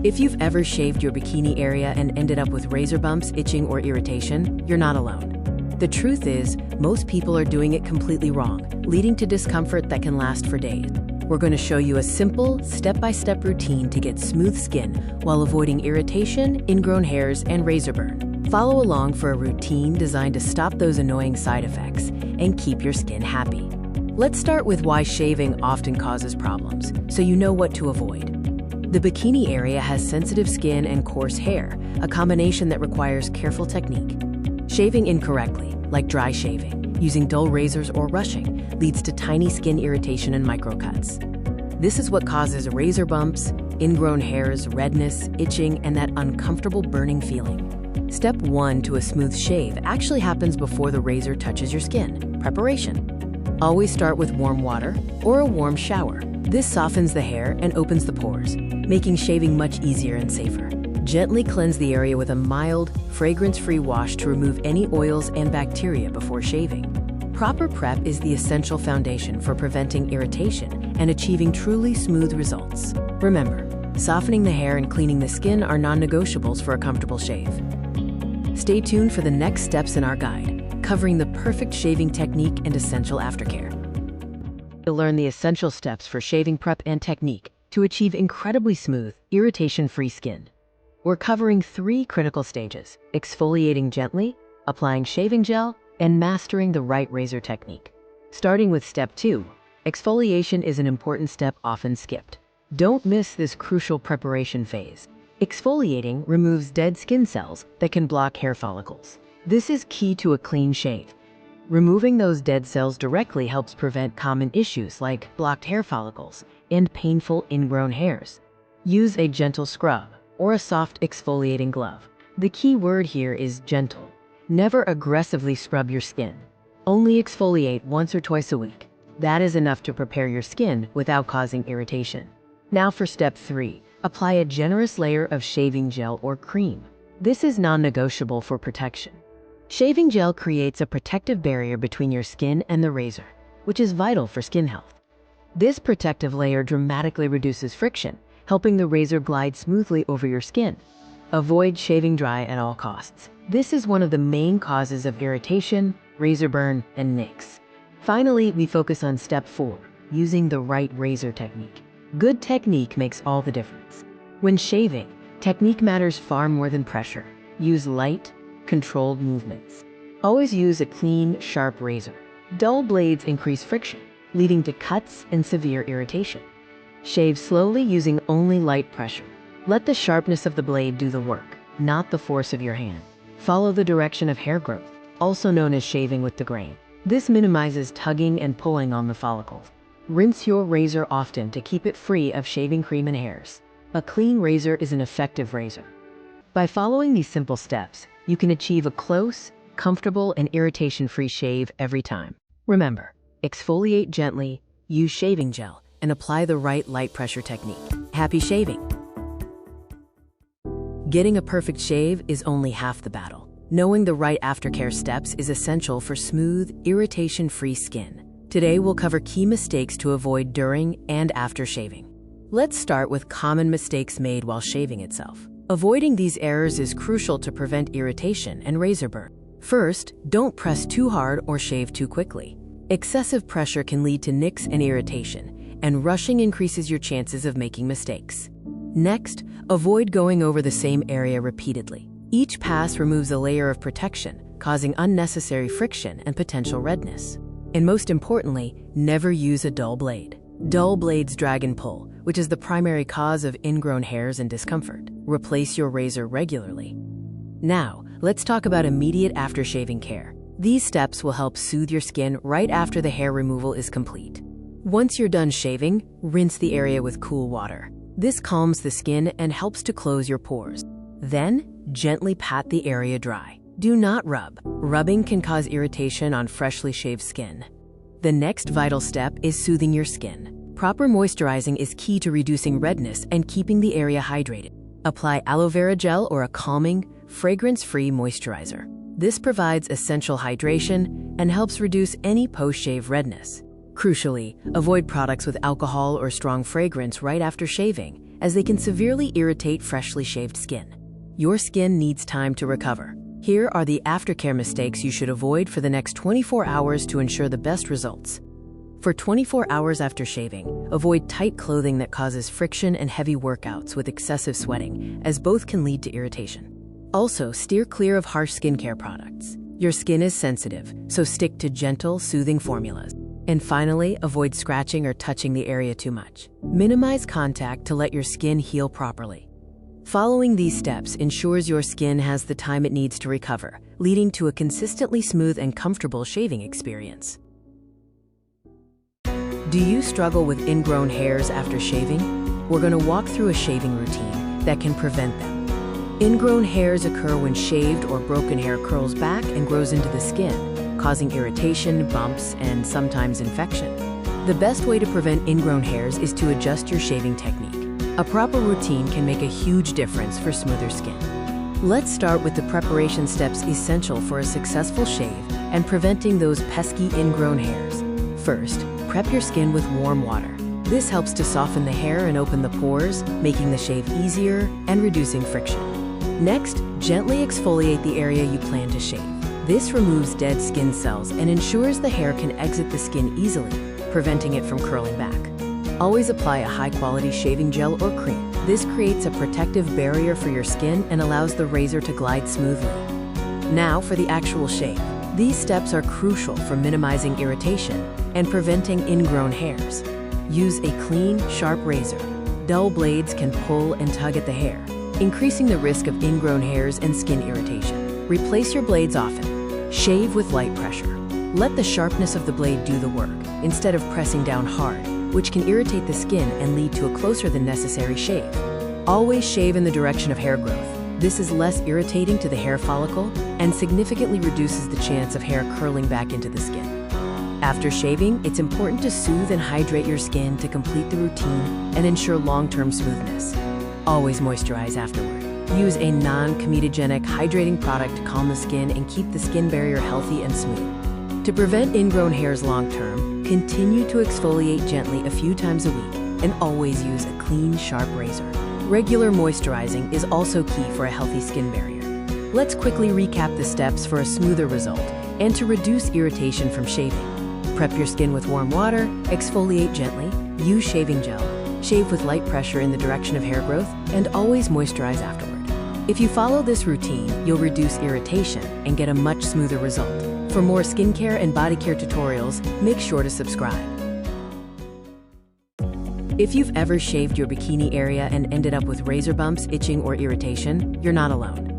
If you've ever shaved your bikini area and ended up with razor bumps, itching, or irritation, you're not alone. The truth is, most people are doing it completely wrong, leading to discomfort that can last for days. We're going to show you a simple, step-by-step routine to get smooth skin while avoiding irritation, ingrown hairs, and razor burn. Follow along for a routine designed to stop those annoying side effects and keep your skin happy. Let's start with why shaving often causes problems, so you know what to avoid. The bikini area has sensitive skin and coarse hair, a combination that requires careful technique. Shaving incorrectly, like dry shaving, using dull razors or rushing, leads to tiny skin irritation and microcuts. This is what causes razor bumps, ingrown hairs, redness, itching, and that uncomfortable burning feeling. Step 1 to a smooth shave actually happens before the razor touches your skin: preparation. Always start with warm water or a warm shower. This softens the hair and opens the pores, making shaving much easier and safer. Gently cleanse the area with a mild, fragrance-free wash to remove any oils and bacteria before shaving. Proper prep is the essential foundation for preventing irritation and achieving truly smooth results. Remember, softening the hair and cleaning the skin are non-negotiables for a comfortable shave. Stay tuned for the next steps in our guide, covering the perfect shaving technique and essential aftercare. You'll learn the essential steps for shaving prep and technique to achieve incredibly smooth, irritation-free skin. We're covering 3 critical stages: exfoliating gently, applying shaving gel, and mastering the right razor technique. Starting with step 2, exfoliation is an important step often skipped. Don't miss this crucial preparation phase. Exfoliating removes dead skin cells that can block hair follicles. This is key to a clean shave. Removing those dead cells directly helps prevent common issues like blocked hair follicles and painful ingrown hairs. Use a gentle scrub or a soft exfoliating glove. The key word here is gentle. Never aggressively scrub your skin. Only exfoliate once or twice a week. That is enough to prepare your skin without causing irritation. Now for step 3, apply a generous layer of shaving gel or cream. This is non-negotiable for protection. Shaving gel creates a protective barrier between your skin and the razor, which is vital for skin health. This protective layer dramatically reduces friction, helping the razor glide smoothly over your skin. Avoid shaving dry at all costs. This is one of the main causes of irritation, razor burn, and nicks. Finally, we focus on step 4, using the right razor technique. Good technique makes all the difference. When shaving, technique matters far more than pressure. Use light, controlled movements. Always use a clean, sharp razor. Dull blades increase friction, leading to cuts and severe irritation. Shave slowly using only light pressure. Let the sharpness of the blade do the work, not the force of your hand. Follow the direction of hair growth, also known as shaving with the grain. This minimizes tugging and pulling on the follicles. Rinse your razor often to keep it free of shaving cream and hairs. A clean razor is an effective razor. By following these simple steps, you can achieve a close, comfortable, and irritation-free shave every time. Remember, exfoliate gently, use shaving gel, and apply the right light pressure technique. Happy shaving! Getting a perfect shave is only half the battle. Knowing the right aftercare steps is essential for smooth, irritation-free skin. Today, we'll cover key mistakes to avoid during and after shaving. Let's start with common mistakes made while shaving itself. Avoiding these errors is crucial to prevent irritation and razor burn. First, don't press too hard or shave too quickly. Excessive pressure can lead to nicks and irritation, and rushing increases your chances of making mistakes. Next, avoid going over the same area repeatedly. Each pass removes a layer of protection, causing unnecessary friction and potential redness. And most importantly, never use a dull blade. Dull blades drag and pull, which is the primary cause of ingrown hairs and discomfort. Replace your razor regularly. Now, let's talk about immediate after-shaving care. These steps will help soothe your skin right after the hair removal is complete. Once you're done shaving, rinse the area with cool water. This calms the skin and helps to close your pores. Then, gently pat the area dry. Do not rub. Rubbing can cause irritation on freshly shaved skin. The next vital step is soothing your skin. Proper moisturizing is key to reducing redness and keeping the area hydrated. Apply aloe vera gel or a calming, fragrance-free moisturizer. This provides essential hydration and helps reduce any post-shave redness. Crucially, avoid products with alcohol or strong fragrance right after shaving, as they can severely irritate freshly shaved skin. Your skin needs time to recover. Here are the aftercare mistakes you should avoid for the next 24 hours to ensure the best results. For 24 hours after shaving, avoid tight clothing that causes friction and heavy workouts with excessive sweating, as both can lead to irritation. Also, steer clear of harsh skincare products. Your skin is sensitive, so stick to gentle, soothing formulas. And finally, avoid scratching or touching the area too much. Minimize contact to let your skin heal properly. Following these steps ensures your skin has the time it needs to recover, leading to a consistently smooth and comfortable shaving experience. Do you struggle with ingrown hairs after shaving? We're going to walk through a shaving routine that can prevent them. Ingrown hairs occur when shaved or broken hair curls back and grows into the skin, causing irritation, bumps, and sometimes infection. The best way to prevent ingrown hairs is to adjust your shaving technique. A proper routine can make a huge difference for smoother skin. Let's start with the preparation steps essential for a successful shave and preventing those pesky ingrown hairs. First, prep your skin with warm water. This helps to soften the hair and open the pores, making the shave easier and reducing friction. Next, gently exfoliate the area you plan to shave. This removes dead skin cells and ensures the hair can exit the skin easily, preventing it from curling back. Always apply a high-quality shaving gel or cream. This creates a protective barrier for your skin and allows the razor to glide smoothly. Now for the actual shave. These steps are crucial for minimizing irritation and preventing ingrown hairs. Use a clean, sharp razor. Dull blades can pull and tug at the hair, increasing the risk of ingrown hairs and skin irritation. Replace your blades often. Shave with light pressure. Let the sharpness of the blade do the work, instead of pressing down hard, which can irritate the skin and lead to a closer than necessary shave. Always shave in the direction of hair growth. This is less irritating to the hair follicle and significantly reduces the chance of hair curling back into the skin. After shaving, it's important to soothe and hydrate your skin to complete the routine and ensure long-term smoothness. Always moisturize afterward. Use a non-comedogenic hydrating product to calm the skin and keep the skin barrier healthy and smooth. To prevent ingrown hairs long-term, continue to exfoliate gently a few times a week and always use a clean, sharp razor. Regular moisturizing is also key for a healthy skin barrier. Let's quickly recap the steps for a smoother result and to reduce irritation from shaving. Prep your skin with warm water, exfoliate gently, use shaving gel, shave with light pressure in the direction of hair growth, and always moisturize afterward. If you follow this routine, you'll reduce irritation and get a much smoother result. For more skincare and body care tutorials, make sure to subscribe. If you've ever shaved your bikini area and ended up with razor bumps, itching, or irritation, you're not alone.